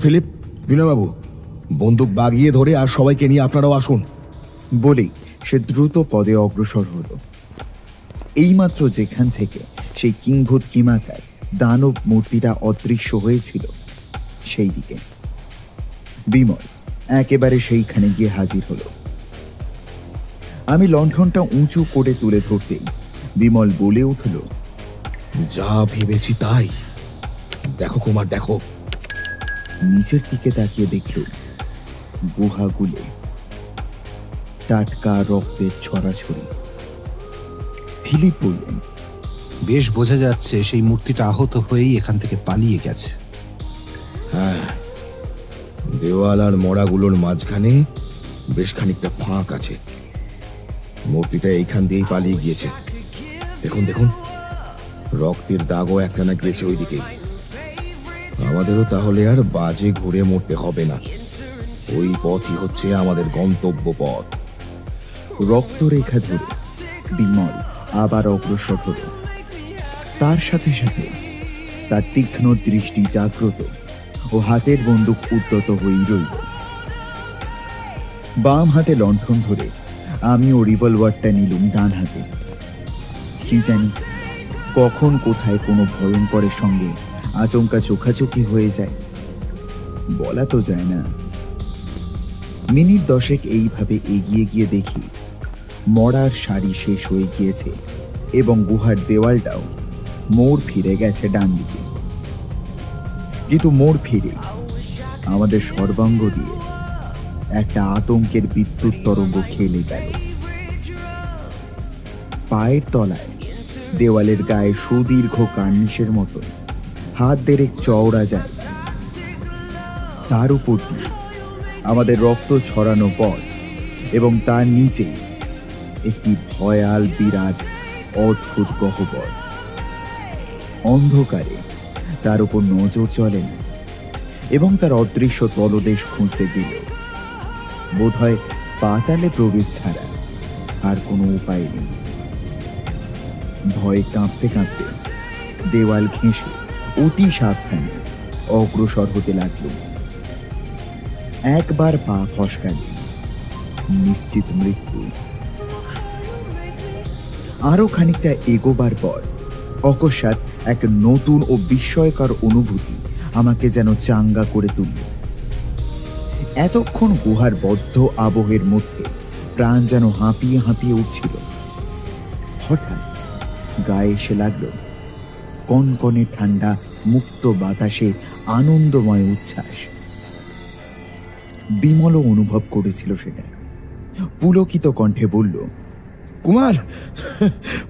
Philip, বিনয়বাবু, বন্দুক বাগিয়ে ধরে আর সবাইকে নিয়ে আপনারাও আসুন। বলেই সে দ্রুত পদে অগ্রসর হল। এইমাত্র যেখান থেকে সেই কিংভূত কিমাকার দানব মূর্তিটা অদৃশ্য হয়েছিল সেই দিকে বিমল একেবারে সেইখানে গিয়ে হাজির হলো। আমি লণ্ঠনটা উঁচু করে তুলে ধরতেই বিমল বলে উঠল, যা ভেবেছি তাই। দেখো কুমার, দেখো। নিচের দিকে তাকিয়ে দেখল গুহাগুলে টাটকা রক্তের ছড়াছড়ি। ফিলিপ বললেন, বেশ বোঝা যাচ্ছে সেই মূর্তিটা আহত হয়েই এখান থেকে পালিয়ে গেছে। হ্যাঁ, দেওয়াল আর মরাগুলোর মাঝখানে বেশ খানিকটা ফাঁক আছে। মূর্তিটা এইখান দিয়েই পালিয়ে গিয়েছে। দেখুন দেখুন, রক্তের দাগও একটানা গিয়েছে ওইদিকেই। আমাদেরও তাহলে আর বাজে ঘুরে মরতে হবে না। ওই পথই হচ্ছে আমাদের গন্তব্য পথ। রক্তরেখা ধরে বিমল আবার অগ্রসর হল। তার সাথে সাথে তার তীক্ষ্ণ দৃষ্টি জাগ্রত ও হাতের বন্দুক উদ্যত হয়েই রইল। বাম হাতে লণ্ঠন ধরে আমি ও রিভলভারটা নিলুম ডান হাতে। কি জানি কখন কোথায় কোনো ভয়ঙ্করের সঙ্গে আচমকা চোখাচোখি হয়ে যায়, বলা তো যায় না। মিনিট 10 এইভাবে এগিয়ে গিয়ে দেখি মরার সারি শেষ হয়ে গিয়েছে এবং গুহার দেওয়ালটাও মোড় ফিরে গেছে ডান দিকে। কিন্তু মোড় ফিরে আমাদের সর্বাঙ্গ দিয়ে একটা আতঙ্কের বিদ্যুৎ তরঙ্গ খেলে গেল। পায়ের তলায় দেওয়ালের গায়ে সুদীর্ঘ কার্নিশের মতো হাত দেড়েক চওড়া যায়। তার উপর দিয়ে আমাদের রক্ত ছড়ানো পথ এবং তার নিচে একটি ভয়াল বিরাট অদ্ভুত গহ্বর। অন্ধকারে তার উপর নজর চলে না এবং তার অদৃশ্য তলদেশ খুঁজতে গেল বোধহয় পাতালে প্রবেশ ছাড়া আর কোনো উপায় নেই। ভয়ে কাঁপতে কাঁপতে দেওয়াল ঘেঁষে অতি সাবধানে অগ্রসর হতে লাগল। একবার পা ফসকালে নিশ্চিত মৃত্যু। আরো খানিকটা এগোবার পর অকস্মাৎ এক নতুন ও বিস্ময়কর অনুভূতি আমাকে যেন চাঙ্গা করে তুলল। এতক্ষণ গুহার বদ্ধ আবহের মধ্যে প্রাণ যেন হাঁপিয়ে হাঁপিয়ে উঠছিল। হঠাৎ গায়ে এসে লাগল কনকনে ঠান্ডা মুক্ত বাতাসে আনন্দময় উচ্ছ্বাস। বিমলও অনুভব করেছিল সেটা। পুলকিত কণ্ঠে বলল, কুমার,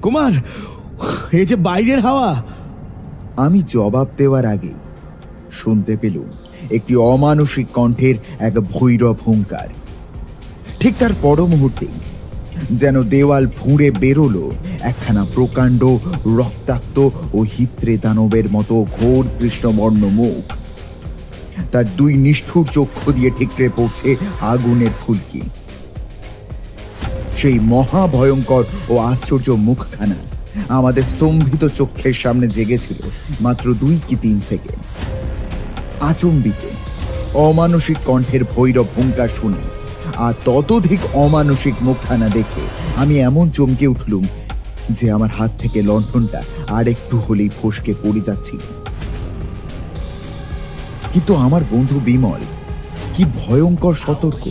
কুমার, এই যে বাইরের হাওয়া। আমি জবাব দেওয়ার আগে শুনতে পেলুম একটি অমানসিক কণ্ঠের এক ভৈরব হুঙ্কার। ঠিক তার পর মুহূর্তেই যেন দেওয়াল ফুঁড়ে বেরোলো একখানা প্রকাণ্ড রক্তাক্ত ও হিত্রে দানবের মতো ঘোর কৃষ্ণবর্ণ মুখ। তার দুই নিষ্ঠুর চক্ষু দিয়ে ঠিকরে পড়ছে আগুনের ফুলকি। সেই মহাভয়ঙ্কর ও আশ্চর্য মুখখানা আমাদের স্তম্ভিত চক্ষের সামনে জেগেছিল মাত্র 2 কি 3 সেকেন্ড। আচম্বিতে অমানসিক কণ্ঠের ভৈরব হুঙ্কার শুনে আর ততোধিক অমানসিক মুখখানা দেখে আমি এমন চমকে উঠলুম যে আমার হাত থেকে লণ্ঠনটা আর একটু হলেই ফসকে পড়ে যাচ্ছিল। কিন্তু আমার বন্ধু বিমল কি ভয়ঙ্কর সতর্ক।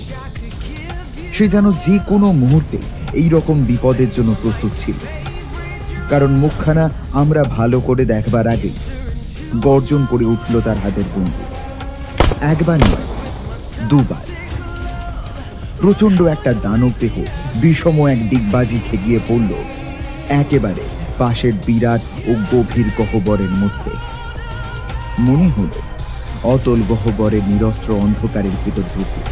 সে যেন যে কোনো মুহূর্তে এই রকম বিপদের জন্য প্রস্তুত ছিল। কারণ মুখখানা আমরা ভালো করে দেখবার আগে গর্জন করে উঠল তার হাতের বন্দুক। একবার নয়, 2 বার। প্রচন্ড একটা দানব দেহ বিষম এক ডিগবাজি খেগিয়ে পড়ল একেবারে পাশের বিরাট ও গভীর গহ্বরের মধ্যে। মনে হল অতল গহ্বরের নিরস্ত্র অন্ধকারের ভেতর ঢুকে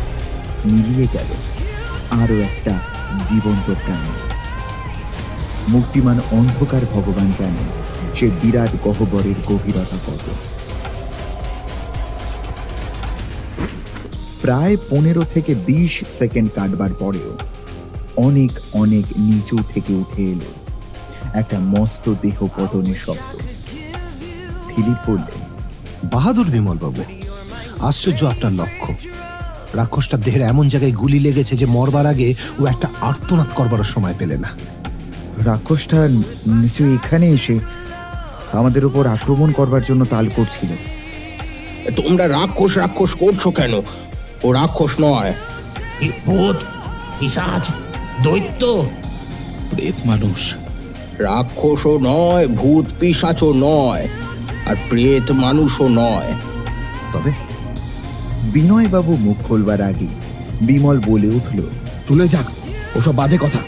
মিলিয়ে গেল আরো একটা জীবন্ত প্রাণী। মূর্তিমান অন্ধকার ভগবান জানেন সে বিরাট গহ্বরের গভীরতা কত। প্রায় 15 থেকে 20 সেকেন্ড কাটবার পরেও অনেক অনেক নিচু থেকে উঠে এলো একটা মস্ত দেহ পতনের শব্দ। ফিলিপ বললেন, বাহাদুর বিমল বাবু, আশ্চর্য আপনার লক্ষ্য। রাক্ষসটার দেহের এমন জায়গায় গুলি লেগেছে যে মরবার আগে ও একটা আর্তনাদ করবার সময় পেলে না। রাক্ষসটা নিশ্চয়ই এখানে এসে আমাদের উপর আক্রমণ করবার জন্য তাল করছিল। তোমরা রাক্ষস রাক্ষস করছো কেন? ও রাক্ষস নয়, ভূত, পিশাচ, দৈত্য। প্রেত মানুষ। রাক্ষসও নয়, ভূত পিশাচও নয়, আর প্রেত মানুষও নয়। তবে বিনয়বাবু মুখ খোলবার আগে বিমল বলে উঠল, চলে যাক, ওসব বাজে কথা।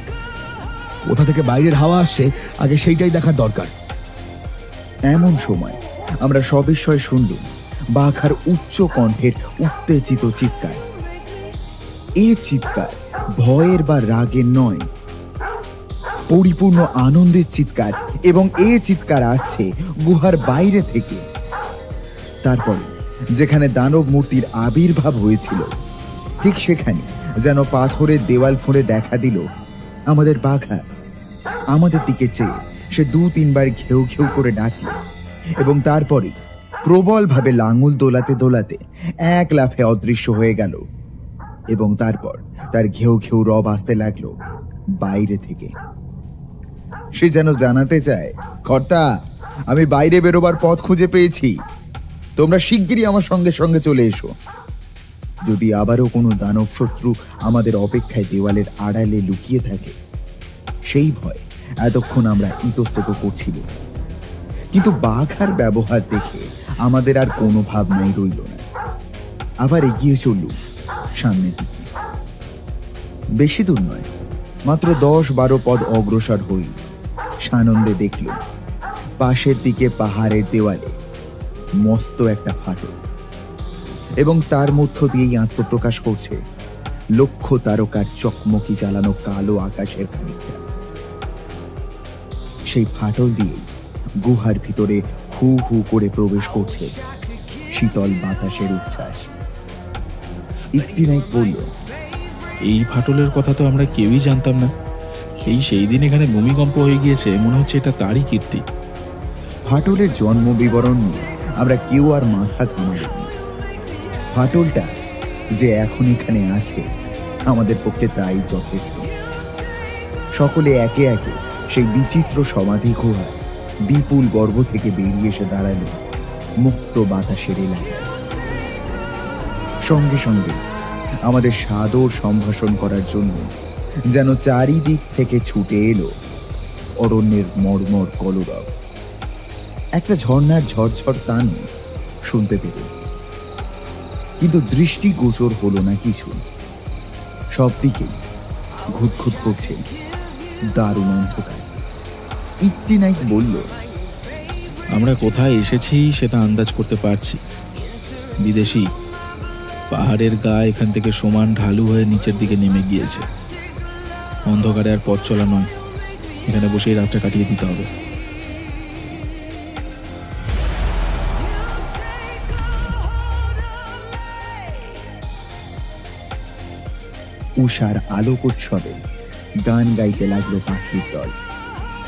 কোথা থেকে বাইরের হাওয়া আসছে আগে সেইটাই দেখার দরকার। এমন সময় আমরা সবিস্ময় শুনলুম বাঘার উচ্চ কণ্ঠের উত্তেজিত চিৎকার। এ চিৎকার ভয়ের বা রাগের নয়, পরিপূর্ণ আনন্দের চিৎকার, এবং এ চিৎকার আসছে গুহার বাইরে থেকে। তারপরে যেখানে দানব মূর্তির আবির্ভাব হয়েছিল ঠিক সেখানে যেন পাথরের দেওয়াল ফুঁড়ে দেখা দিল আমাদের বাঘা। আমাদের দিকে চেয়ে সে 2-3 বার ঘেউ ঘেউ করে ডাকল, এবং তারপরে প্রবলভাবে লাঙুল দোলাতে দোলাতে এক লাফে অদৃশ্য হয়ে গেল। এবং তারপর তার ঘেউ ঘেউ রব আসতে লাগলো বাইরে থেকে। সে যেন জানাতে চায়, কর্তা, আমি বাইরে বেরোবার পথ খুঁজে পেয়েছি, তোমরা শিগগিরই আমার সঙ্গে সঙ্গে চলে এসো। যদি আবারও কোনো দানব শত্রু আমাদের অপেক্ষায় দেওয়ালের আড়ালে লুকিয়ে থাকে, সেই ভয় এতক্ষণ আমরা ইতস্তত করছিল। কিন্তু বাঘার ব্যবহার দেখে আমাদের আর কোনো ভাবনাই রইল না। আবার এগিয়ে চললুম সামনের দিকে। বেশি দূর নয়, মাত্র 10-12 পদ অগ্রসর হই সানন্দে দেখল পাশের দিকে পাহাড়ের দেওয়ালে মস্ত একটা ফাটল, এবং তার মধ্য দিয়েই আত্মপ্রকাশ করছে লক্ষ তারকার চকমকি জ্বালানো কালো আকাশের খানিকটা। সেই ফাটল দিয়ে গুহার ভিতরে হু হু করে প্রবেশ করছে শীতল বাতাসের উচ্ছ্বাস। ইকটিনাইক বলল, এই ফাটলের কথা তো আমরা কেউই জানতাম না। সেই দিন এখানে ভূমিকম্প হয়ে গিয়েছে, মনে হচ্ছে এটা তারই কীর্তি। ফাটলের জন্ম বিবরণ নিয়ে আমরা কেউ আর মাথা ঘামাইনি। ফাটলটা যে এখন এখানে আছে আমাদের পক্ষে তাই যথেষ্ট। সকলে একে একে সেই বিচিত্র সমাধি গুহা বিপুল গর্ভ থেকে বেরিয়ে এসে দাঁড়ালো মুক্ত বাতাসের এলাকায়। সঙ্গে সঙ্গে আমাদের সাদর সম্ভাষণ করার জন্য যেন চারিদিক থেকে ছুটে এলো অরণ্যের মর্মর কলরব। একটা ঝর্ণার ঝরঝর টান শুনতে পেল, কিন্তু দৃষ্টি গোচর হলো না কিছু। সব দিকে ঘুটঘুট করছে দারুণ অন্ধকার। ইকটিনাইক বলল, আমরা কোথায় এসেছি সেটা আন্দাজ করতে পারছি। বিদেশি পাহাড়ের গা এখান থেকে সমান ঢালু হয়ে নিচের দিকে নেমে গিয়েছে। অন্ধকারে আর পথ চলা নয়, এখানে বসেই রাতটা কাটিয়ে দিতে হবে। উষার আলোক উৎসবে গান গাইতে লাগলো পাখির দল।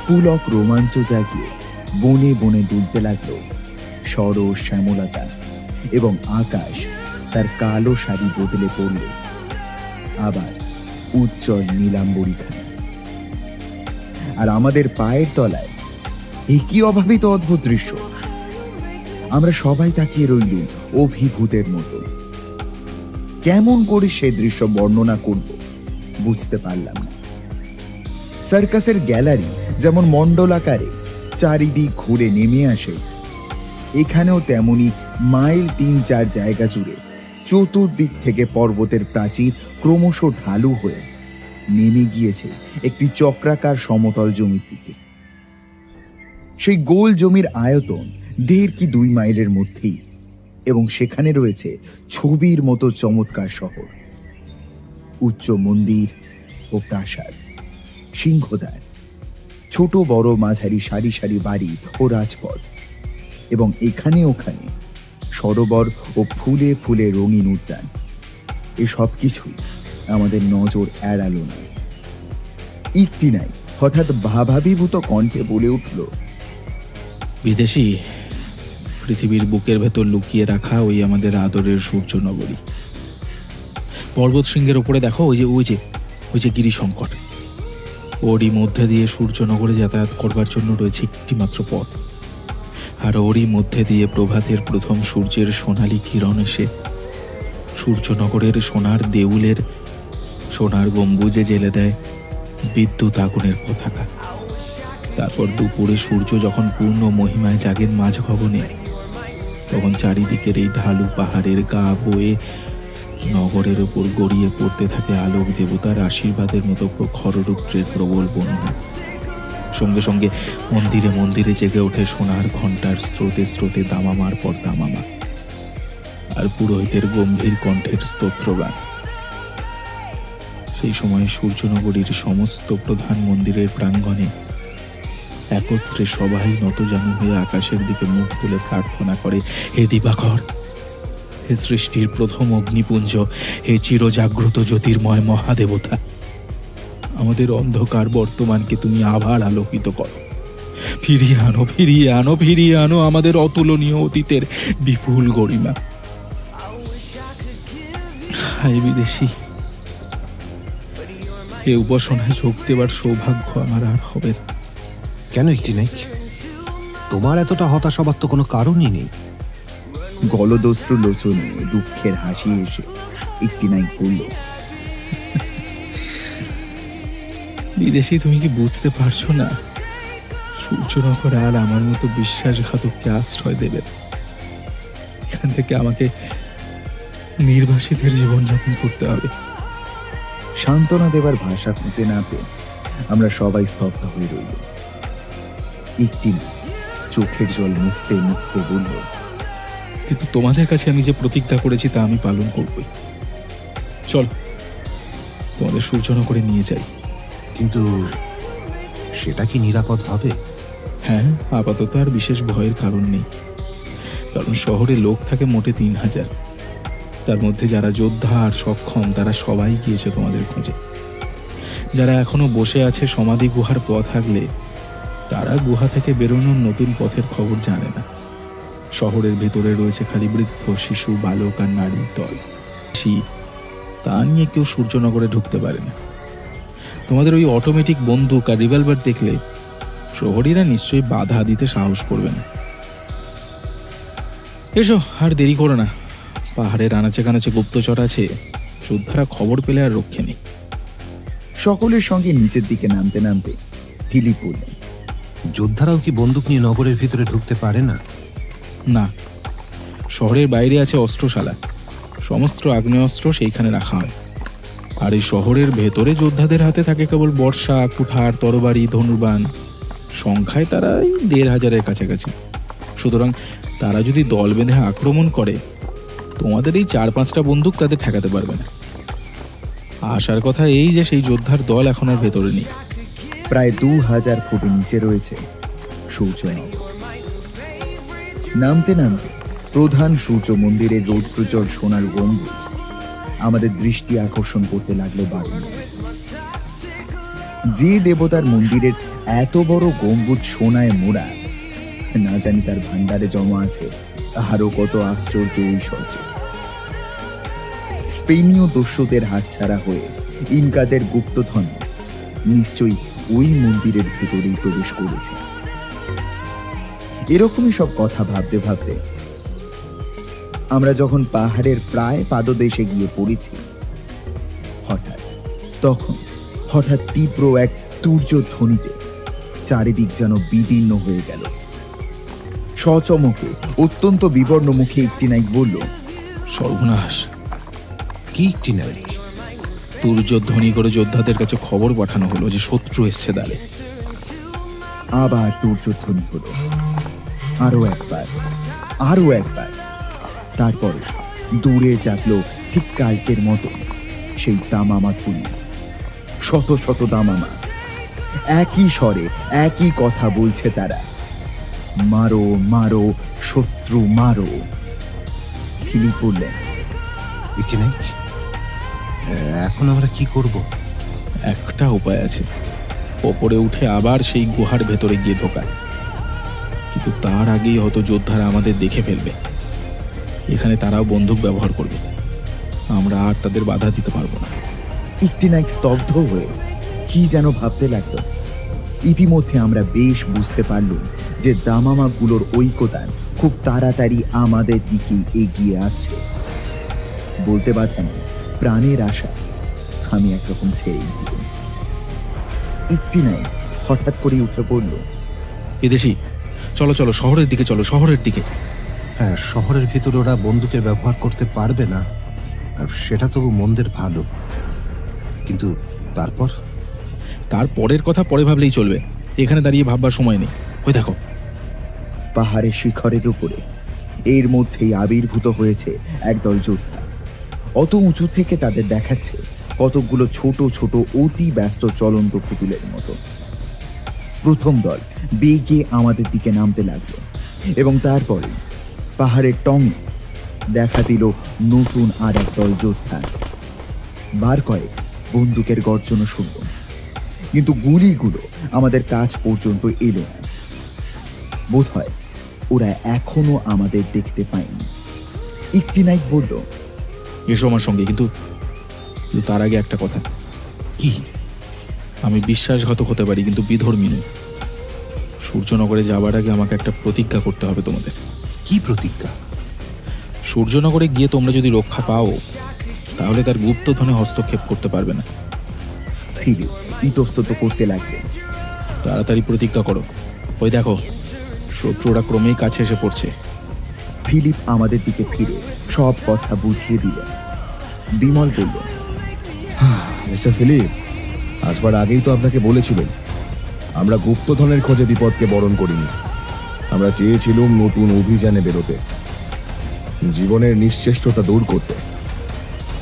পুলক রোমাঞ্চ জাগিয়ে বনে বনে দুলতে লাগলো সরস শ্যামলতা, এবং আকাশ তার কালো শাড়ি বদলে পড়ল আবার উজ্জ্বল নীলাম্বরীখানা। আর আমাদের পায়ের তলায় এই কি অভাবিত অদ্ভুত দৃশ্য! আমরা সবাই তাকিয়ে রইলুম অভিভূতের মতো। কেমন করে সে দৃশ্য বর্ণনা করব বুঝতে পারলাম না। সার্কাসের গ্যালারি যেমন মণ্ডলাকারে চারিদিক ঘুরে নেমে আসে, এখানেও তেমনি মাইল 3-4 জায়গা জুড়ে চতুর্দিক থেকে পর্বতের প্রাচীর ক্রমশ ঢালু হয়ে নেমে গিয়েছে একটি চক্রাকার সমতল জমির দিকে। সেই গোল জমির আয়তন 1.5 কি 2 মাইলের মধ্যেই, এবং সেখানে রয়েছে ছবির মতো চমৎকার শহর, উচ্চ মন্দির ও প্রাসাদ, সিংহদ্বার, ছোট বড় মাঝারি সারি সারি বাড়ি ও রাজপথ, এবং এখানে ওখানে সরোবর ও ফুলে ফুলে রঙিন উদ্যান। এসব কিছুই আমাদের নজর এড়ালো না। ইকটিনাই হঠাৎ ভাবাভিভূত কণ্ঠে বলে উঠল, বিদেশি, পৃথিবীর বুকের ভেতর লুকিয়ে রাখা ওই আমাদের আদরের সূর্যনগরী। পর্বত শৃঙ্গের ওপরে দেখো, ওই যে গিরিশঙ্কর, ওরই মধ্যে দিয়ে সূর্যনগরে যাতায়াত করবার জন্য রয়েছে একটি মাত্র পথ। আর ওরই মধ্যে দিয়ে প্রভাতের প্রথম সূর্যের সোনালি কিরণ এসে সূর্যনগরের সোনার দেউলের সোনার গম্বুজে জেলে দেয় বিদ্যুৎ আগুনের পতাকা। তারপর দুপুরে সূর্য যখন পূর্ণ মহিমায় জাগেন মাঝ গগনে, তখন চারিদিকের এই ঢালু পাহাড়ের গা বয়ে নগরের ওপর গড়িয়ে পড়তে থাকে আলোক দেবতার আশীর্বাদের মতো প্রখর রুদ্রের প্রবল বন্যা। সঙ্গে সঙ্গে মন্দিরে মন্দিরে জেগে ওঠে সোনার ঘণ্টার স্রোতে স্রোতে দামামার পর দামামা, আর পুরোহিতের গম্ভীর কণ্ঠের স্তোত্রগান। সেই সময় সূর্যনগরীর সমস্ত প্রধান মন্দিরের প্রাঙ্গণে একত্রে সবাই নতজানু হয়ে আকাশের দিকে মুখ তুলে প্রার্থনা করে, হে দিবাকর, হে সৃষ্টির প্রথম অগ্নিপুঞ্জ, হে চিরজাগ্রত জ্যোতির্ময় মহাদেবতা, আমাদের অন্ধকার বর্তমানকে তুমি আবার আলোকিত করো। ফিরিয়ে আনো, ফিরিয়ে আনো, ফিরিয়ে আনো আমাদের অতুলনীয় অতীতের বিপুল গরিমা। হায় বিদেশি, এ উপাসনায় যোগ দেবার সৌভাগ্য আমার আর হবে না। কেন একটি নাইক, তোমার এতটা হতাশ হবার তো কোনো কারণই নেই। গলদস্রু লোচনে দুঃখের হাসি এসে একটি নাইক বলল, বিদেশি, তুমি কি বুঝতে পারছো না? সূর্যনগর আর আমার মতো বিশ্বাসঘাতককে আশ্রয় দেবে। এখান থেকে আমাকে নির্বাসিতের জীবনযাপন করতে হবে। সান্ত্বনা দেবার ভাষা খুঁজে না পেয়ে আমরা সবাই স্তব্ধ হয়ে রইল। একটি চোখের জল মুছতে মুছতে বলল, কিন্তু তোমাদের কাছে আমি যে প্রতিজ্ঞা করেছি তা আমি পালন করবই। চল, তোমাদের সূর্যনগরে নিয়ে যাই। কিন্তু সেটা কি নিরাপদ হবে? হ্যাঁ, আপাতত আর বিশেষ ভয়ের কারণ নেই, কারণ শহরে লোক থাকে মোটে 3000। তার মধ্যে যারা যোদ্ধা আর সক্ষম তারা সবাই গিয়েছে তোমাদের খোঁজে। যারা এখনো বসে আছে সমাধি গুহার পথ আগলে, তারা গুহা থেকে বেরোনোর নতুন পথের খবর জানে না। শহরের ভেতরে রয়েছে খালি বৃদ্ধ, শিশু, বালক আর নারীর দল। তা নিয়ে কেউ সূর্যনগরে ঢুকতে পারে না। তোমাদের ওই অটোমেটিক বন্দুক আর রিভলভার দেখলে প্রহরীরা নিশ্চয়ই বাধা দিতে সাহস করবে না। এসো, আর দেরি করো না। পাহাড়ের আনাচে কানাচে গুপ্তচর আছে, যোদ্ধারা খবর পেলে আর রক্ষে নেই। সকলের সঙ্গে নিচের দিকে নামতে নামতে ফিলিপ বললেন, যোদ্ধারাও কি বন্দুক নিয়ে নগরের ভিতরে ঢুকতে পারে না? না, শহরের বাইরে আছে অস্ত্রশালা, সমস্ত আগ্নেয়াস্ত্র সেইখানে রাখা হয়। আর এই শহরের ভেতরে যোদ্ধাদের হাতে থাকে কেবল বর্ষা, কুঠার, তরবারি, ধনুর্বাণ। সংখ্যায় তারা 1500-এর কাছাকাছি। সুতরাং তারা যদি দল বেঁধে আক্রমণ করে, তোমাদের এই 4-5টা বন্দুক তাদের ঠেকাতে পারবে না। আসার কথা এই যে সেই যোদ্ধার দল এখন আর ভেতরে নেই। প্রায় 2000 ফুট নিচে রয়েছে সূর্যনগর। নামতে নামতে প্রধান সূর্য মন্দিরের রৌদ্রোজ্জ্বল সোনার গম্বুজ আমাদের দৃষ্টি আকর্ষণ করতে লাগলো বারংবার। যে দেবতার মন্দিরের এত বড় গম্বুজ সোনায় মোড়া, না জানি তার ভান্ডারে জমা আছে আরো কত আশ্চর্য ঐশ্বর্য। স্পেনীয় দস্যুদের হাতছাড়া হয়ে ইনকাদের গুপ্তধন নিশ্চয়ই ওই মন্দিরের ভেতরেই প্রবেশ করেছে। এরকমই সব কথা ভাবতে ভাবতে আমরা যখন পাহাড়ের প্রায় পাদদেশে গিয়ে পড়েছি, হঠাৎ তীব্র এক তুর্য ধ্বনিতে চারিদিক যেন বিদীর্ণ হয়ে গেল। সচমকে অত্যন্ত বিবর্ণ মুখে একটি নাইক বলল, সর্বনাশ! কি একটি নাইক? তুর্যধ্বনি করে যোদ্ধাদের কাছে খবর পাঠানো হলো যে শত্রু এসছে দ্বারে। আবার তুর্যধ্বনি হলো, আরো একবার। তারপর দূরে জাগলো ঠিক কালকের মতো সেই দামামা তুলি, শত শত দামামা। একই স্বরে একই কথা বলছে তারা, মারো মারো শত্রু মারো। ফিলিপ বললেন, একটি নাইক, এখন আমরা কি করব? একটা উপায় আছে, ওপরে উঠে আবার সেই গুহার ভেতরে গিয়ে ঢোকা। কিন্তু তার আগেই হয়তো যোদ্ধারা আমাদের দেখে ফেলবে। এখানে তারাও বন্দুক ব্যবহার করবে, আমরা আর তাদের বাধা দিতে পারবো না। ইকটিনাইক স্তব্ধ হয়ে কি যেন ভাবতে লাগলো। ইতিমধ্যে আমরা বেশ বুঝতে পারলাম যে দামামাগুলোর ঐক্যতান খুব তাড়াতাড়ি আমাদের দিকে এগিয়ে আসছে। বলতে বাধা নেই, প্রাণের আশা আমি একরকম ছেড়েই দিল। ইকটিনাইক হঠাৎ করে উঠে পড়ল। বিদেশি, চলো চলো, শহরের দিকে চলো, শহরের দিকে। হ্যাঁ, শহরের ভিতরে ওরা বন্দুকের ব্যবহার করতে পারবে না, আর সেটা তবু মন্দের ভালো। কিন্তু তারপরের কথা পরে ভাবলেই চলবে, এখানে দাঁড়িয়ে ভাববার সময় নেই। ওই দেখো, পাহাড়ের শিখরের উপরে এর মধ্যেই আবির্ভূত হয়েছে একদল যোদ্ধা। অত উঁচু থেকে তাদের দেখাচ্ছে কতকগুলো ছোট ছোট অতি ব্যস্ত চলন্ত পুতুলের মতো। প্রথম দল বেগে আমাদের দিকে নামতে লাগলো এবং তারপরে পাহাড়ের টঙে দেখা দিল নতুন আর এক দল যোদ্ধা। বার কয়েক বন্দুকের গর্জনও শুনল, কিন্তু গুলিগুলো আমাদের কাছ পর্যন্ত এলো না। বোধ হয় ওরা এখনো আমাদের দেখতে পায়নি। ইকটিনাইক বলল, এসো আমার সঙ্গে। কিন্তু তার আগে একটা কথা। কি? আমি বিশ্বাসঘাতক হতে পারি, কিন্তু বিধর্মী নই। সূর্যনগরে যাবার আগে আমাকে একটা প্রতিজ্ঞা করতে হবে তোমাদের। কি প্রতিজ্ঞা? সূর্যনগরে গিয়ে তোমরা যদি রক্ষা পাও, তাহলে তার গুপ্তধনে হস্তক্ষেপ করতে পারবে না। ফিরে ইতস্তত করতে লাগলো। তাড়াতাড়ি প্রতিজ্ঞা করো। ওই দেখো, শত্রুরা ক্রমেই কাছে এসে পড়ছে। ফিলিপ আমাদের দিকে ফিরে সব কথা বুঝিয়ে দিল। বিমল বলল, মিস্টার ফিলিপ, আসবার আগেই তো আপনাকে বলেছিলেন আমরা গুপ্তধনের খোঁজে বিপদকে বরণ করিনি। আমরা চেয়েছিলাম নতুন অভিযানে বেরোতে, জীবনের নিশ্চেষ্টতা দূর করতে,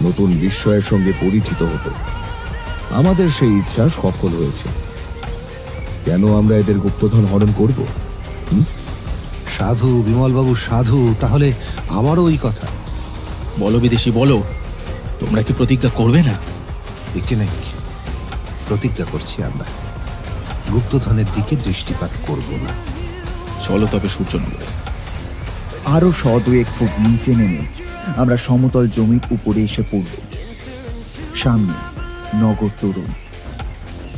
নতুন বিস্ময়ের সঙ্গে পরিচিত হতে। আমাদের সেই ইচ্ছা সফল হয়েছে। কেন আমরা এদের গুপ্তধন হরণ করব? সাধু বিমলবাবু, সাধু। তাহলে আমারও ওই কথা। বলো বিদেশি, বলো, তোমরা কি প্রতিজ্ঞা করবে না? একটি নাই, প্রতিজ্ঞা করছি আমরা গুপ্তধনের দিকে দৃষ্টিপাত করব না। চলো তবে সূর্যনগরে। আরো 100-2 ফুট নিচে নেমে আমরা সমতল জমির উপরে এসে পড়ল। সামনে নগর তরুণ।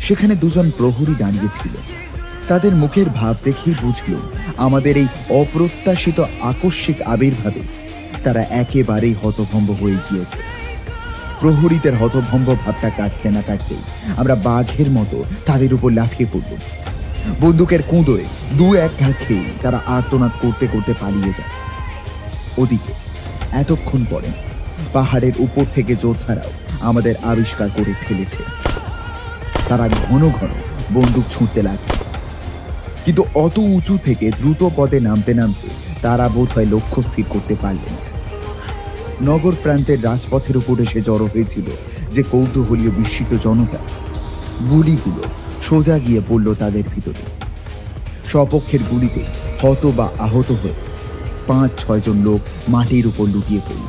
সেখানে দুজন প্রহরী দাঁড়িয়েছিল। তাদের মুখের ভাব দেখেই বুঝল আমাদের এই অপ্রত্যাশিত আকস্মিক আবির্ভাবে তারা একেবারেই হতভম্ব হয়ে গিয়েছে। প্রহরীদের হতভম্ব ভাবটা কাটতে না কাটতেই আমরা বাঘের মতো তাদের উপর লাফিয়ে পড়ল। বন্দুকের কুঁদোয় 2-1 ঘা খেয়ে তারা আর্তনাদ করতে করতে পালিয়ে যায়। ওদিকে এতক্ষণ পরে পাহাড়ের উপর থেকে যোদ্ধারাও আমাদের আবিষ্কার করে ফেলেছে। তারা ঘন ঘন বন্দুক ছুঁড়তে লাগে, কিন্তু অত উঁচু থেকে দ্রুত পদে নামতে নামতে তারা বোধহয় লক্ষ্য স্থির করতে পারল না। নগর প্রান্তের রাজপথের উপর এসে জড়ো হয়েছিল যে কৌতূহলীয় বিস্মিত জনতা। গুলিগুলো সোজা গিয়ে পড়ল তাদের ভিতরে। স্বপক্ষের গুলিতে হত বা আহত হয়ে 5-6 জন লোক মাটির উপর লুটিয়ে পড়ল।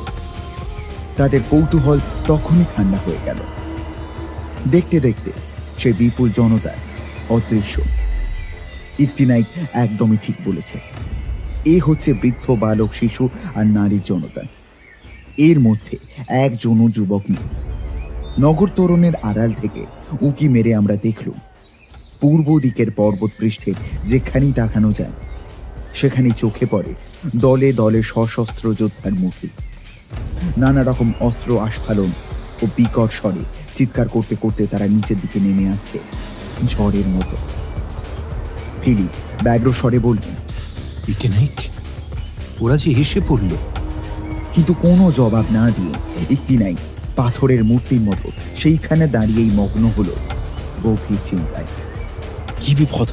তাদের কৌতূহল তখনই ঠান্ডা হয়ে গেল। দেখতে দেখতে সে বিপুল জনতা অদৃশ্য। ইকটিনাইক একদমই ঠিক বলেছে। এ হচ্ছে বৃদ্ধ, বালক, শিশু আর নারীর জনতা। এর মধ্যে একজনও যুবক নেই। নগর তোরণের আড়াল থেকে উঁকি মেরে আমরা দেখলুম পূর্ব দিকের পর্বত পৃষ্ঠে যেখানেই তাকানো যায় সেখানেই চোখে পড়ে দলে দলে সশস্ত্র যোদ্ধার মূর্তি। নানা রকম অস্ত্র আস্ফালন ও বিকট স্বরে চিৎকার করতে করতে তারা নিচের দিকে নেমে আসছে ঝড়ের মতো। ফিলিপ ব্যগ্র স্বরে বললেন, একটি নাই, ওরা যে এসে পড়ল। কিন্তু কোনো জবাব না দিয়ে ইকটিনাইক পাথরের মূর্তির মতো সেইখানে দাঁড়িয়েই মগ্ন হলো গভীর চিন্তায়। কি বিপদ!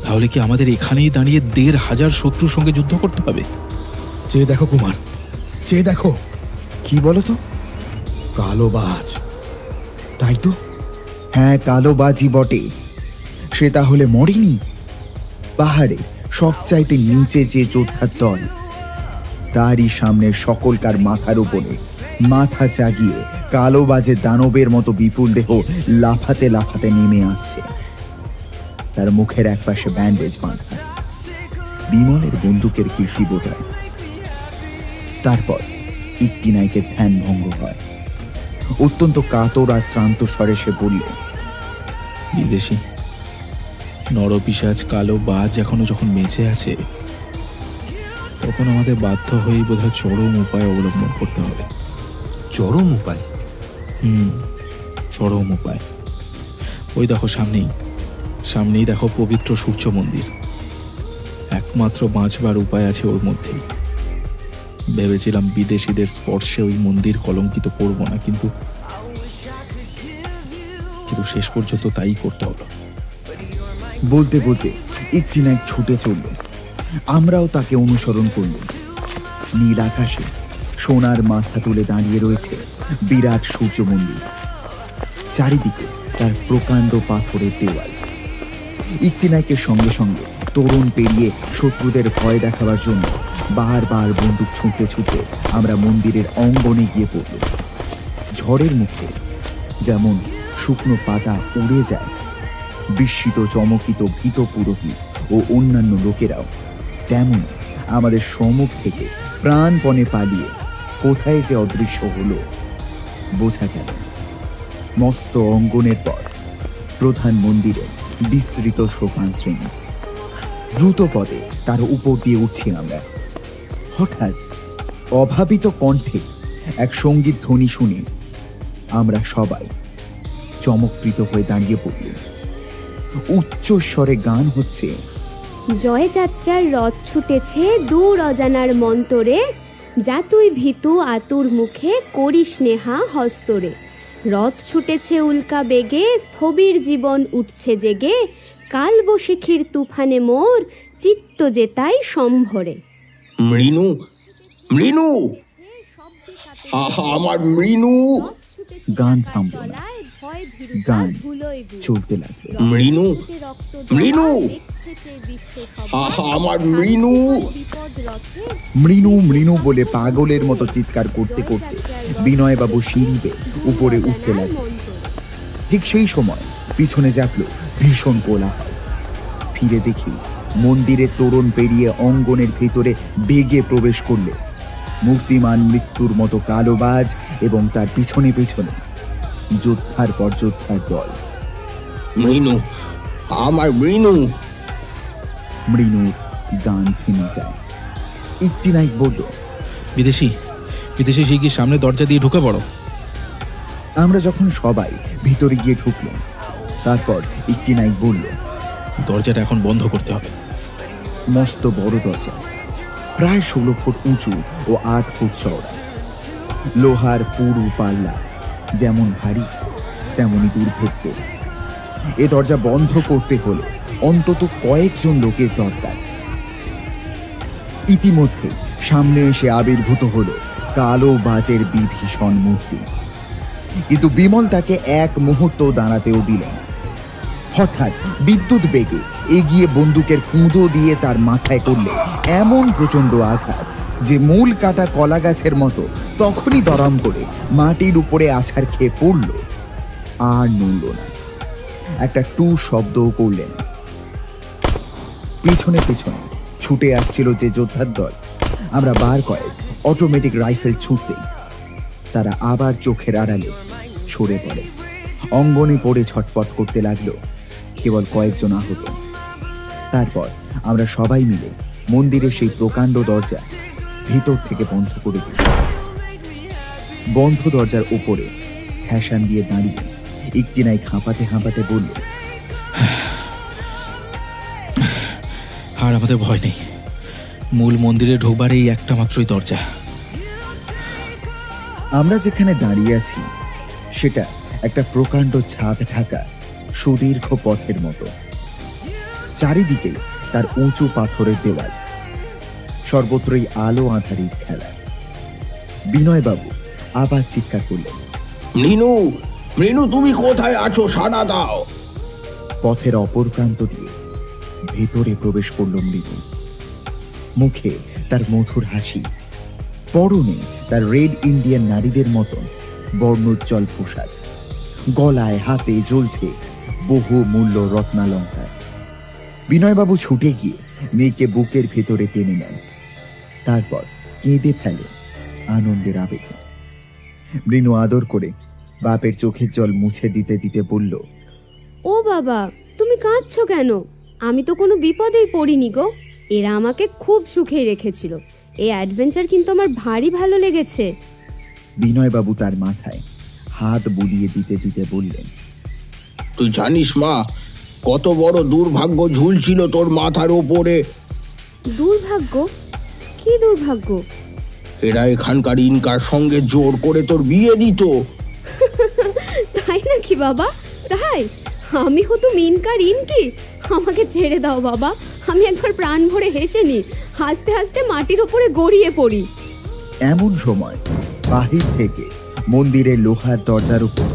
তাহলে কি আমাদের এখানেই দাঁড়িয়ে 1,500 শত্রুর সঙ্গে যুদ্ধ করতে হবে? চেয়ে দেখো কুমার, চেয়ে দেখো। কি বলো তো? কালো বাজ। তাই তো, হ্যাঁ, কালো বাজি বটে। সে তাহলে মরেনি? পাহাড়ে সবচাইতে নিচে যে যোদ্ধার দল, তারই সামনে সকলকার মাথার উপরে মাথা জাগিয়ে কালো বাজে দানবের মতো বিপুল দেহ লাফাতে লাফাতে নেমে আসছে। তার মুখের একপাশে ব্যান্ডেজ বাঁধা, বিমলের বন্দুকের কীর্তি বোধহয়। তারপর একটি নায়কের ধ্যান ভঙ্গ হয়। অত্যন্ত কাতর আর শ্রান্ত স্বরে সে বলল, বিদেশি নরপিশাচ কালো বাজ এখনো যখন বেঁচে আছে, তখন আমাদের বাধ্য হয়েই বোধহয় চরম উপায় অবলম্বন করতে হবে। চরম উপায়? চরম উপায়। ওই দেখো সামনেই দেখো পবিত্র সূর্য মন্দির। একমাত্র বাঁচবার উপায় আছে ওর মধ্যেই। ভেবেছিলাম বিদেশিদের স্পর্শে ওই মন্দির কলঙ্কিত করব না, কিন্তু শেষ পর্যন্ত তাই করতে হলো। বলতে বলতে একটি নায়ক ছুটে চলল। আমরাও তাকে অনুসরণ করল। নীল আকাশে সোনার মাথা তুলে দাঁড়িয়ে রয়েছে বিরাট সূর্য মন্দির। চারিদিকে তার প্রকাণ্ড পাথরের দেওয়াল। একটি নায়কের সঙ্গে সঙ্গে তরুণ পেরিয়ে শত্রুদের ভয় দেখাবার জন্য বারবার বন্দুক ছুঁড়তে ছুঁড়তে আমরা মন্দিরের অঙ্গনে গিয়ে পড়ল। ঝড়ের মুখে যেমন শুকনো পাতা উড়ে যায়, বিস্মিত চমকিত ভীত পুরোহিত ও অন্যান্য লোকেরাও তেমন আমাদের সম্মুখ থেকে প্রাণপণে পালিয়ে কোথায় যে অদৃশ্য হলো বোঝা গেল। মস্ত অঙ্গনের পর প্রধান মন্দিরের বিস্তৃত সোপান শ্রেণী। দ্রুত পদে তার উপর দিয়ে উঠছি আমরা। হঠাৎ অভাবিত কণ্ঠে এক সঙ্গীত ধ্বনি শুনে আমরা সবাই চমৎকৃত হয়ে দাঁড়িয়ে পড়ল। উচ্চ স্বরে গান হচ্ছে, জয়যাত্রার রথ ছুটেছে দূর অজানার মন্তরে, যা তুই ভীতু আতুর মুখে করিস নেহা হস্তরে। রথ ছুটেছে উল্কা বেগে, স্থবির জীবন উঠছে জেগে, কাল বৈশাখীর তুফানে মোর চিত্ত জেতাই সম্ভরে। মৃণু, মৃণু, আমার মৃণু। গান থামল না। গান চলতে লাগলো। মৃণু, মৃণু, আমার মৃণু। মৃণু মৃণু বলে পাগলের মতো চিৎকার করতে করতে বিনয়বাবু সিঁড়ি বেয়ে উপরে উঠতে লাগলেন। ঠিক সেই সময় পিছনে জাগলো ভীষণ কোলাহল। ফিরে দেখি মন্দিরের তোরণ পেরিয়ে অঙ্গনের ভিতরে বেগে প্রবেশ করলে মূর্তিমান মৃত্যুর মতো কালোবাজ এবং তার পিছনে পিছনে যোদ্ধার পর যোদ্ধার দল। মৃণু, আমার মৃণু। মৃণুর গান থেমে যায়। একটি নায়ক বলল, বিদেশি শিগগির সামনে দরজা দিয়ে ঢুকে পড়ো। আমরা যখন সবাই ভিতরে গিয়ে ঢুকলাম, তারপর একটি নায়ক বলল, দরজাটা এখন বন্ধ করতে হবে। মস্ত বড় দরজা, প্রায় 16 ফুট উঁচু ও 8 ফুট চওড়া। লোহার পুরু পাল্লা যেমন ভারী তেমনি দুর্ভেদ্য। এ দরজা বন্ধ করতে হলে অন্তত কয়েকজন লোকের দরকার। ইতিমধ্যে সামনে এসে আবির্ভূত হলো কালো বাজের বিভীষণ মূর্তি, কিন্তু বিমল তাকে এক মুহূর্ত দাঁড়াতেও দিলেন। হঠাৎ বিদ্যুৎ বেগে এগিয়ে বন্দুকের কুঁদো দিয়ে তার মাথায় করলে এমন প্রচন্ড আঘাত যে মূল কাটা কলা গাছের মতো তখনই দরাম করে মাটির উপরে আছাড় খেয়ে পড়ল, আর নড়ল না। একটা টু শব্দও করলেন। পিছনে পিছনে ছুটে আসছিল যে যোদ্ধার দল, আমরা বার কয়েক অটোমেটিক রাইফেল ছুটতেই তারা আবার চোখের আড়ালে সরে পড়ে। অঙ্গনে পড়ে ছটফট করতে লাগলো কেবল কয়েকজন আহত। তারপর আমরা সবাই মিলে মন্দিরের সেই প্রকাণ্ড দরজা ভিতর থেকে বন্ধ করে দিল। বন্ধ দরজার উপরে ফ্যাশন দিয়ে দাঁড়িয়ে একটি নায়ক হাঁপাতে হাঁপাতে বলল, আর আমাদের ভয় নেই। মূল মন্দিরে ঢোকবার এই একটা মাত্রই দরজা। আমরা যেখানে দাঁড়িয়ে আছি সেটা একটা প্রকাণ্ড ছাদ ঢাকা সুদীর্ঘ পথের মতো। চারিদিকে তার উঁচু পাথরের দেওয়াল, সর্বত্রই আলো আঁধারির খেলা। বিনয়বাবু আবার চিৎকার করলেন, মৃণু, মৃণু, তুমি কোথায় আছো? সাড়া দাও। পথের অপর প্রান্ত দিয়ে ভেতরে প্রবেশ করল মৃণু। মুখে তার মধুর হাসি, পরনে তার রেড ইন্ডিয়ান নারীদের মতন বর্ণোজ্জ্বল পোশাক, গলায় হাতে জ্বলছে বহু মূল্য রত্নালঙ্কার। বিনয়বাবু ছুটে গিয়ে মেয়েকে বুকের ভেতরে টেনে নেন, তারপর কেঁদে ফেলে আনন্দের আবেগে। মৃণু আদর করে বাপের চোখের জল মুছে দিতে দিতে বলল, ও বাবা, তুমি কাঁদছো কেন? আমি তো কোনো বিপদেই পড়িনি গো। এরা আমাকে খুব সুখেই রেখেছিল। এই অ্যাডভেঞ্চার কিন্তু আমার ভারী ভালো লেগেছে। বিনয়বাবু তার মাথায় হাত বুলিয়ে দিতে দিতে বললেন, তুই জানিস মা, কত বড় দুর্ভাগ্য ঝুলছিল তোর মাথার ওপরে। দুর্ভাগ্য? কি দুর্ভাগ্য? এরা এখানকার ইনকার সঙ্গে জোর করে তোর বিয়ে দিত। তাই নাকি বাবা? তাই? আমি হতো ইনকার ইনকি? আমাকে ছেড়ে দাও বাবা, আমি একবার প্রাণ ভরে হেসে নি, হাসতে হাসতে মাটির ওপরে গড়িয়ে পড়ি। এমন সময় বাহির থেকে মন্দিরের লোহার দরজার উপর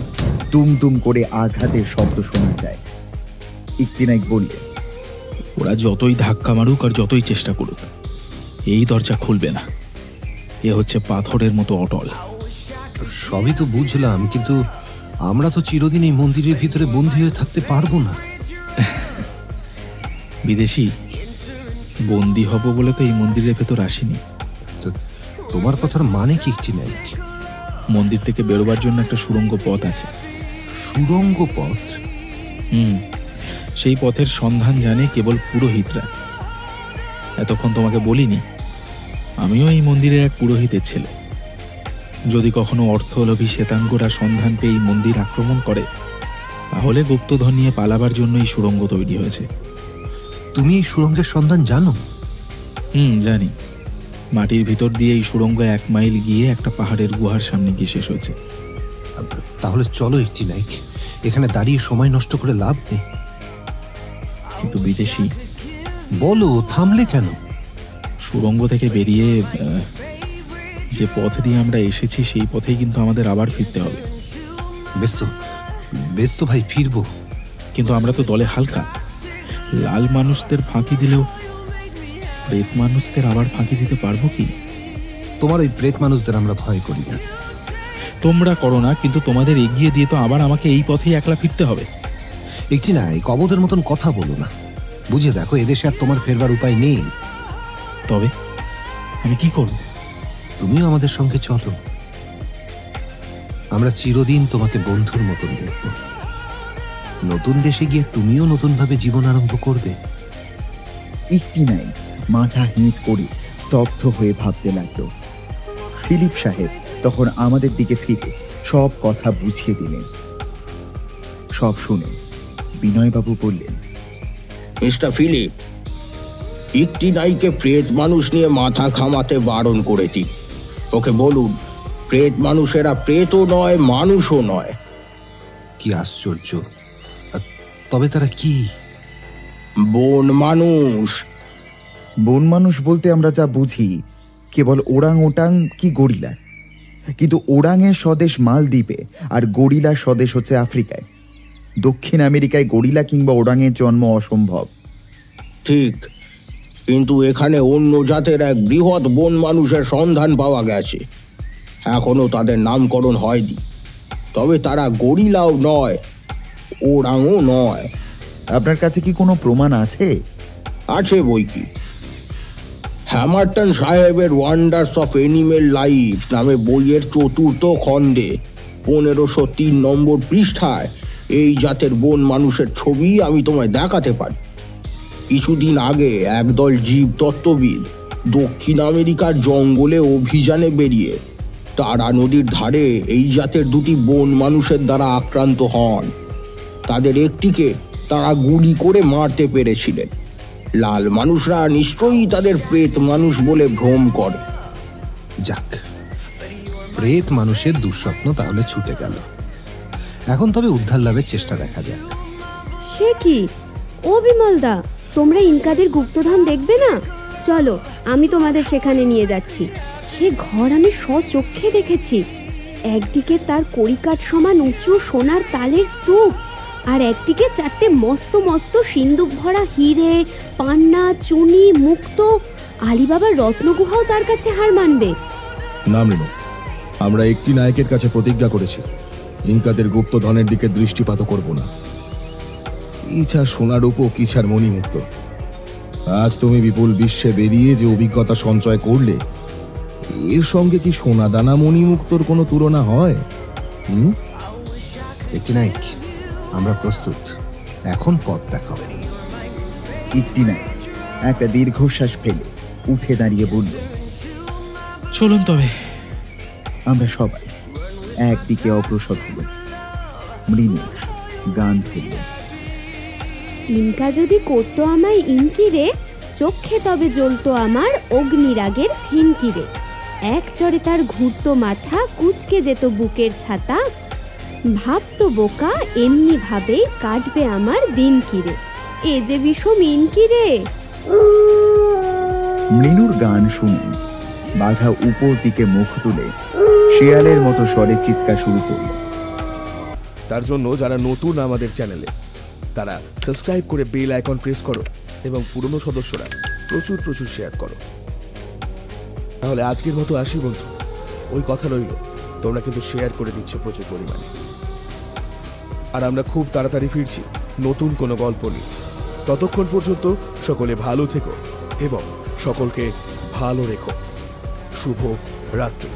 তুমতুম করে আঘাতের শব্দ শোনা যায়। ইকতিনাইক বললে, ওরা যতই ধাক্কা মারুক আর যতই চেষ্টা করুক, এই দরজা খুলবে না। এ হচ্ছে পাথরের মতো অটল। সবই তো বুঝলাম, কিন্তু আমরা তো চিরদিন এই মন্দিরের ভিতরে বন্দী হয়ে থাকতে পারবো না। বিদেশি, বন্দি হব বলে তো এই মন্দিরের ভেতর আসিনি। তো তোমার কথার মানে কি একটিনাইক? মন্দির থেকে বেরোবার জন্য একটা সুড়ঙ্গ পথ আছে। সুড়ঙ্গ পথ? সেই পথের সন্ধান জানে কেবল পুরোহিতরা। এতক্ষণ তোমাকে বলিনি, আমিও এই মন্দিরের এক পুরোহিতের ছেলে। যদি কখনো অর্থলোভী শ্বেতাঙ্গরা সন্ধান পেয়ে এই মন্দির আক্রমণ করে, তাহলে গুপ্তধন নিয়ে পালাবার জন্য এই সুড়ঙ্গ তৈরি হয়েছে। তুমি এই সুড়ঙ্গের সন্ধান জানো? জানি। মাটির ভিতর দিয়ে এই সুড়ঙ্গ 1 মাইল গিয়ে একটা পাহাড়ের গুহার সামনে গিয়ে শেষ হয়েছে। তাহলে চলো একটিনাইক, এখানে দাঁড়িয়ে সময় নষ্ট করে লাভ নেই। কিন্তু বিদেশি, বলো, থামলে কেন? সুড়ঙ্গ থেকে বেরিয়ে যে পথ দিয়ে আমরা এসেছি সেই পথেই কিন্তু আমাদের আবার ফিরতে হবে। বেশ তো ভাই, ফিরবো। কিন্তু আমরা তো দলে হালকা। লাল মানুষদের ফাঁকি দিলেও প্রেত মানুষদের আবার ফাঁকি দিতে পারবো কি? তোমার ওই প্রেত মানুষদের আমরা ভয় করি না। তোমরা করো না, কিন্তু তোমাদের এগিয়ে দিয়ে তো আবার আমাকে এই পথেই একলা ফিরতে হবে। একটিনাইক, অবদের মতন কথা বলো না। বুঝে দেখো, এদেশে আর তোমার ফেরবার উপায় নেই। তবে আমি কি করব? তুমিও আমাদের সঙ্গে চলো। আমরা চিরদিন তোমাকে বন্ধুর মতন দেখব। নতুন দেশে গিয়ে তুমিও নতুনভাবে জীবন আরম্ভ করবে। ইকতিনাইক মাথা হেঁট করে স্তব্ধ হয়ে ভাবতে লাগলো। ফিলিপ সাহেব তখন আমাদের দিকে ফিরে সব কথা বুঝিয়ে দিলেন। সব শুনে বিনয়বাবু বললেন, মিস্টার ফিলিপ, ইকতিনাইকে প্রেত মানুষ নিয়ে মাথা ঘামাতে বারণ করে দিন। ওকে বলুন, প্রেত মানুষেরা প্রেতও নয়, মানুষও নয়। কি আশ্চর্য! তবে তারা কি? বন মানুষ। বন মানুষ বলতে আমরা যা বুঝি কেবল ওরাং ওটাং কি গরিলা। কিন্তু ওরাংয়ের স্বদেশ মালদ্বীপে আর গরিলার স্বদেশ হচ্ছে আফ্রিকায়। দক্ষিণ আমেরিকায় গরিলা কিংবা ওরাংয়ের জন্ম অসম্ভব। ঠিক, কিন্তু এখানে অন্য জাতের এক বৃহৎ বন মানুষের সন্ধান পাওয়া গেছে। এখনো তাদের নামকরণ হয়নি, তবে তারা গরিলাও নয়, ওরাংও নয়। আপনার কাছে কি কোনো প্রমাণ আছে? আছে বই কি। হ্যামারটন সাহেবের ওয়ান্ডার্স অফ এনিমেল লাইফ নামে বইয়ের 4র্থ খণ্ডে 1503 নম্বর পৃষ্ঠায় এই জাতের বন মানুষের ছবি আমি তোমায় দেখাতে পারি। কিছুদিন আগে একদল জীবতত্ত্ববিদ দক্ষিণ আমেরিকার জঙ্গলে অভিযানে বেরিয়ে তারা নদীর ধারে এই জাতের 2টি বন মানুষের দ্বারা আক্রান্ত হন। তাদের একটিকে তারা গুলি করে মারতে পেরেছিলেন। লাল মানুষরা নিশ্চয়ই তাদের প্রেত মানুষ বলে ভ্রম করে। যাক, প্রেত মানুষের দুঃস্বপ্ন তাহলে ছুটে গেল। এখন তবে উদ্ধার লাভের চেষ্টা দেখা যাক। সে কি? ও বিমলদা, তোমরা ইনকাদের গুপ্তধন দেখবে না? চলো, আমি তোমাদের সেখানে নিয়ে যাচ্ছি। সে ঘর আমি স্বচক্ষে দেখেছি। একদিকে তার কড়িকাঠ সমান উঁচু সোনার তালের স্তূপ, আর একদিকে 4টে মস্ত মস্ত সিন্দুক ভরা হিরে, পান্না, চুনি, মুক্ত। আলিবাবার রত্নগুহাও তার কাছে হার মানবে। নাম নিন, আমরা ইকতিনাইকের কাছে প্রতিজ্ঞা করেছি ইনকাদের গুপ্তধনের দিকে দৃষ্টিপাত করব না। কিছার সোনার উপর, কিছার মণিমুক্ত, আজ তুমি বিপুল বিশ্বে বেরিয়ে যে অভিজ্ঞতা সঞ্চয় করলে, এর সঙ্গে কি সোনাদানা মণিমুক্তর কোনো তুলনা হয়? একটি নায়ক, আমরা প্রস্তুত, এখন পথ দেখাও। একটি না একটা দীর্ঘশ্বাস ফেলে উঠে দাঁড়িয়ে বলল, চলুন তবে। আমরা সবাই একদিকে অগ্রসর হল। মৃণু গান ধরল, ইনকা যদি করতো আমায় ইনকিরে, চোখে তবে জ্বলতো আমার অগ্নিরাগের ফিনকিরে। এক চড়ে তার ঘুরতো মাথা, কুচকে যেত বুকের ছাতা। ভাবতো বোকা এমনি ভাবে কাটবে আমার দিন কিরে, এ যে বিষম ইনকিরে। মৃণুর গান শুনে বাঘা উপর দিকে মুখ তুলে শেয়ালের মতো স্বরে চিৎকার শুরু করল। তার জন্য যারা নতুন আমাদের চ্যানেলে, তারা সাবস্ক্রাইব করে বেল আইকন প্রেস করো এবং পুরনো সদস্যরা প্রচুর প্রচুর শেয়ার করো। তাহলে আজকের মতো আসি বন্ধু, ওই কথা রইল, তোমরা কিন্তু শেয়ার করে দিচ্ছ প্রচুর পরিমাণে। আর আমরা খুব তাড়াতাড়ি ফিরছি নতুন কোনো গল্প নিয়ে। ততক্ষণ পর্যন্ত সকলে ভালো থেকো এবং সকলকে ভালো রেখো। শুভ রাত্রি।